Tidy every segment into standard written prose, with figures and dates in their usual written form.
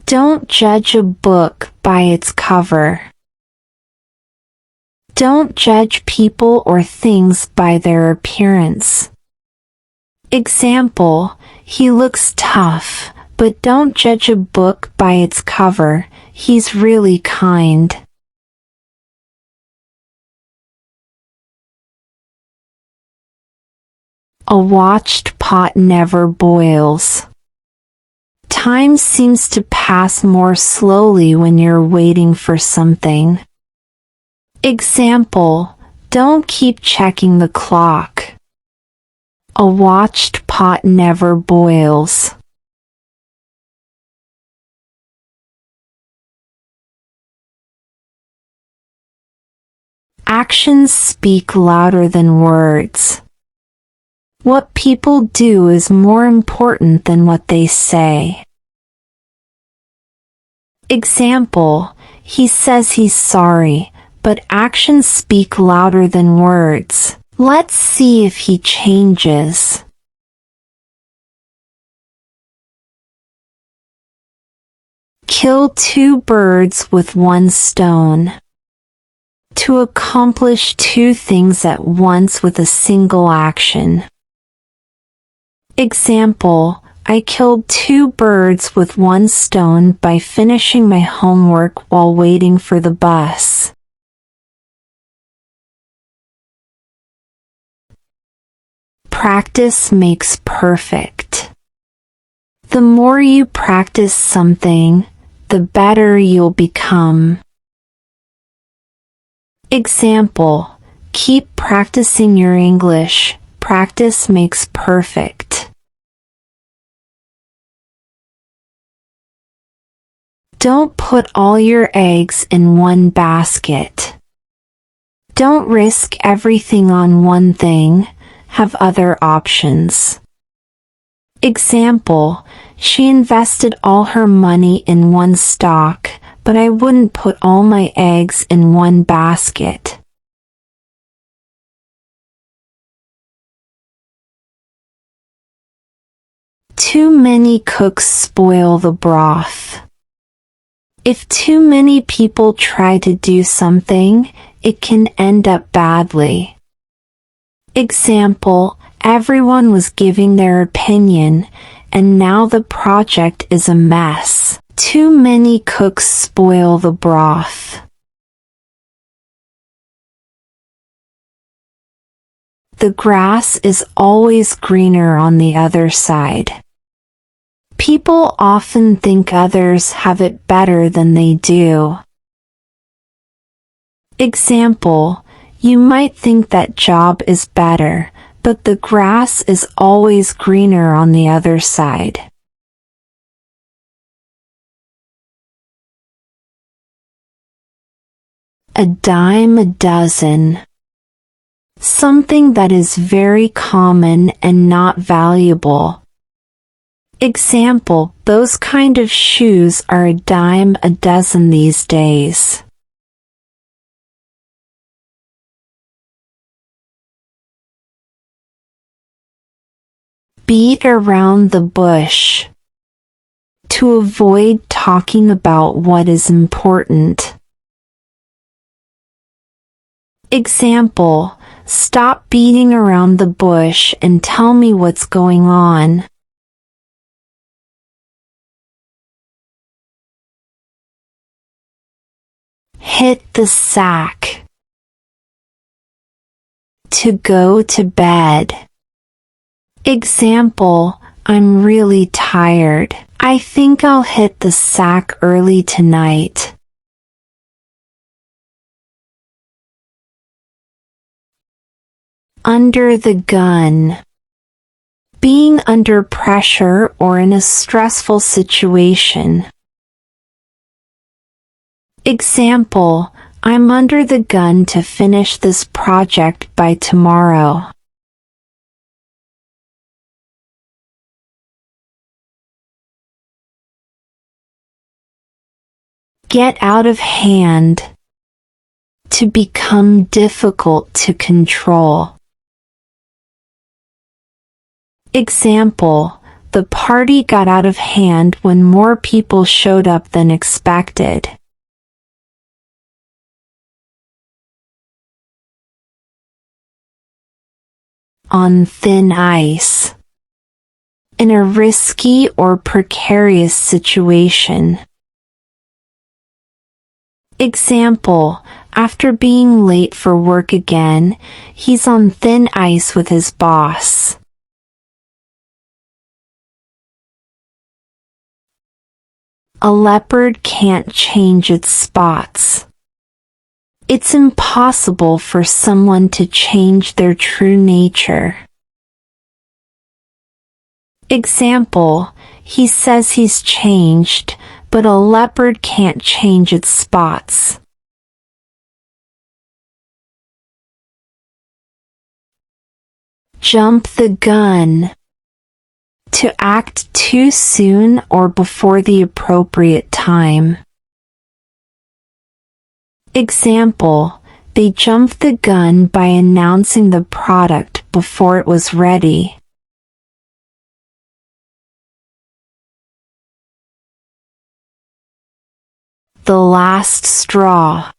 Don't judge a book by its cover. Don't judge people or things by their appearance. Example, he looks tough, but don't judge a book by its cover, he's really kind. A watched pot never boils. Time seems to pass more slowly when you're waiting for something. Example, don't keep checking the clock. A watched pot never boils. Actions speak louder than words. What people do is more important than what they say. Example, he says he's sorry, but actions speak louder than words. Let's see if he changes. Kill 2 birds with 1 stone. To accomplish 2 things at once with a single action. Example, I killed 2 birds with 1 stone by finishing my homework while waiting for the bus. Practice makes perfect. The more you practice something, the better you'll become. Example, keep practicing your English. Practice makes perfect. Don't put all your eggs in one basket. Don't risk everything on one thing. Have other options. Example, she invested all her money in one stock, but I wouldn't put all my eggs in one basket. Too many cooks spoil the broth. If too many people try to do something, it can end up badly. Example, everyone was giving their opinion, and now the project is a mess. Too many cooks spoil the broth. The grass is always greener on the other side. People often think others have it better than they do. Example, you might think that job is better, but the grass is always greener on the other side. A dime a dozen. Something that is very common and not valuable. Example, those kind of shoes are a dime a dozen these days. Beat around the bush. To avoid talking about what is important. Example, stop beating around the bush and tell me what's going on. Hit the sack. To go to bed. Example, I'm really tired. I think I'll hit the sack early tonight. Under the gun. Being under pressure or in a stressful situation. Example, I'm under the gun to finish this project by tomorrow. Get out of hand. To become difficult to control. Example, the party got out of hand when more people showed up than expected. On thin ice. In a risky or precarious situation. Example, after being late for work again, he's on thin ice with his boss. A leopard can't change its spots. It's impossible for someone to change their true nature. Example, he says he's changed, but a leopard can't change its spots. Jump the gun. To act too soon or before the appropriate time. Example, they jumped the gun by announcing the product before it was ready. The last straw.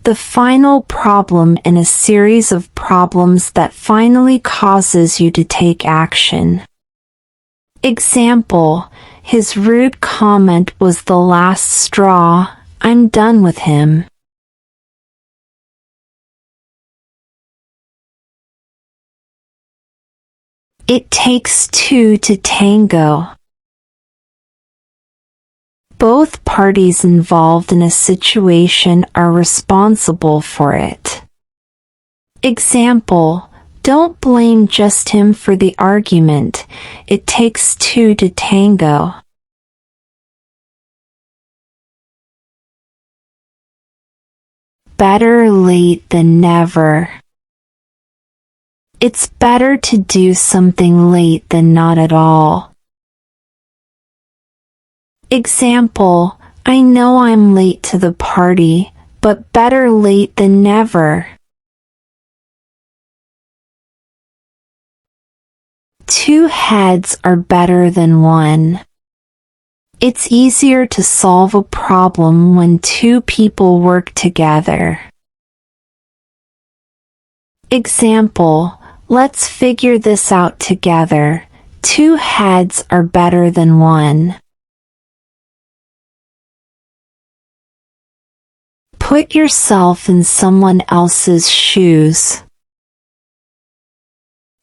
The final problem in a series of problems that finally causes you to take action. Example, his rude comment was the last straw. I'm done with him. It takes two to tango. Both parties involved in a situation are responsible for it. Example, don't blame just him for the argument. It takes two to tango. Better late than never. It's better to do something late than not at all. Example, I know I'm late to the party, but better late than never. Two heads are better than one. It's easier to solve a problem when two people work together. Example, let's figure this out together. Two heads are better than one. Put yourself in someone else's shoes.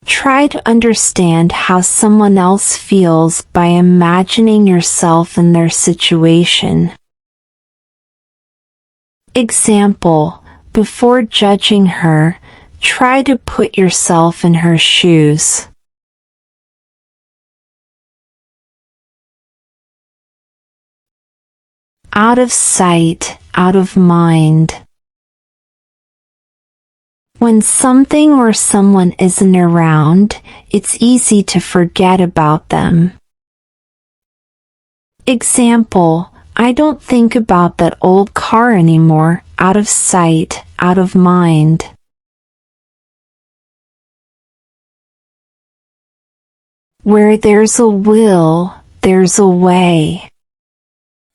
Try to understand how someone else feels by imagining yourself in their situation. Example, before judging her, try to put yourself in her shoes. Out of sight, out of mind. When something or someone isn't around, it's easy to forget about them. Example, I don't think about that old car anymore. Out of sight, out of mind. Where there's a will, there's a way.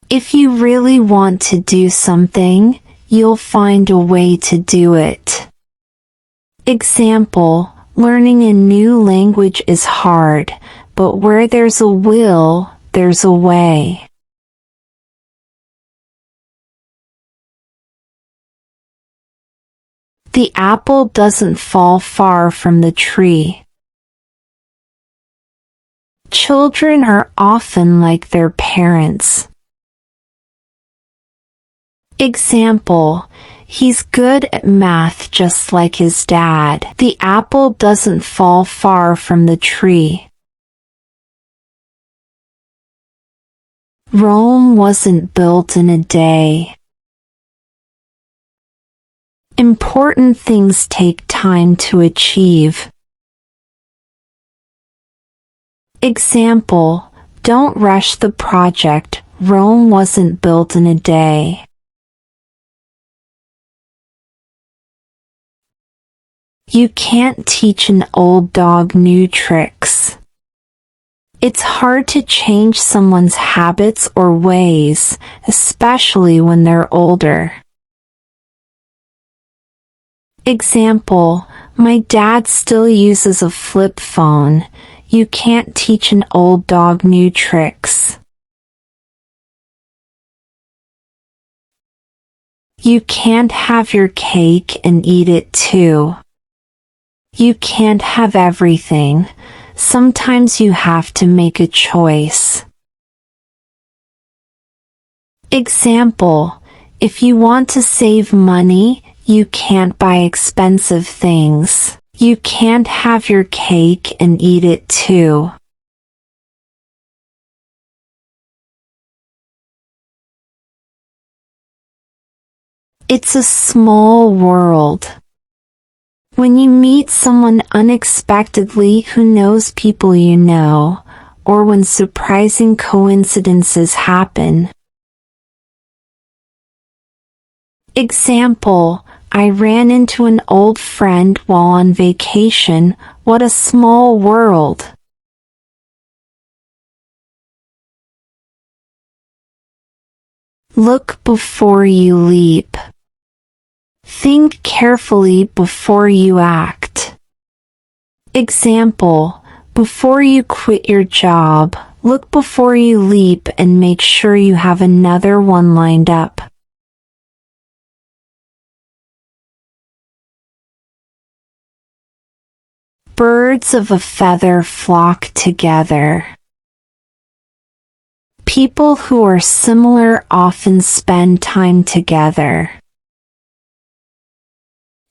If you really want to do something, you'll find a way to do it. Example, learning a new language is hard, but where there's a will, there's a way. The apple doesn't fall far from the tree. Children are often like their parents. Example, he's good at math just like his dad. The apple doesn't fall far from the tree. Rome wasn't built in a day. Important things take time to achieve. Example, don't rush the project. Rome wasn't built in a day. You can't teach an old dog new tricks. It's hard to change someone's habits or ways, especially when they're older. Example, my dad still uses a flip phone. You can't teach an old dog new tricks. You can't have your cake and eat it too. You can't have everything. Sometimes you have to make a choice. Example, if you want to save money, you can't buy expensive things. You can't have your cake and eat it too. It's a small world. When you meet someone unexpectedly who knows people you know, or when surprising coincidences happen. Example, I ran into an old friend while on vacation. What a small world. Look before you leap. Think carefully before you act. Example, before you quit your job, look before you leap and make sure you have another one lined up. Birds of a feather flock together. People who are similar often spend time together.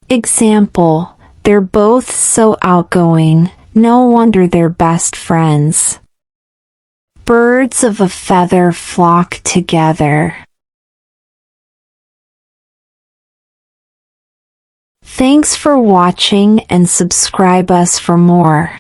Example, they're both so outgoing, no wonder they're best friends. Birds of a feather flock together. Thanks for watching and subscribe us for more.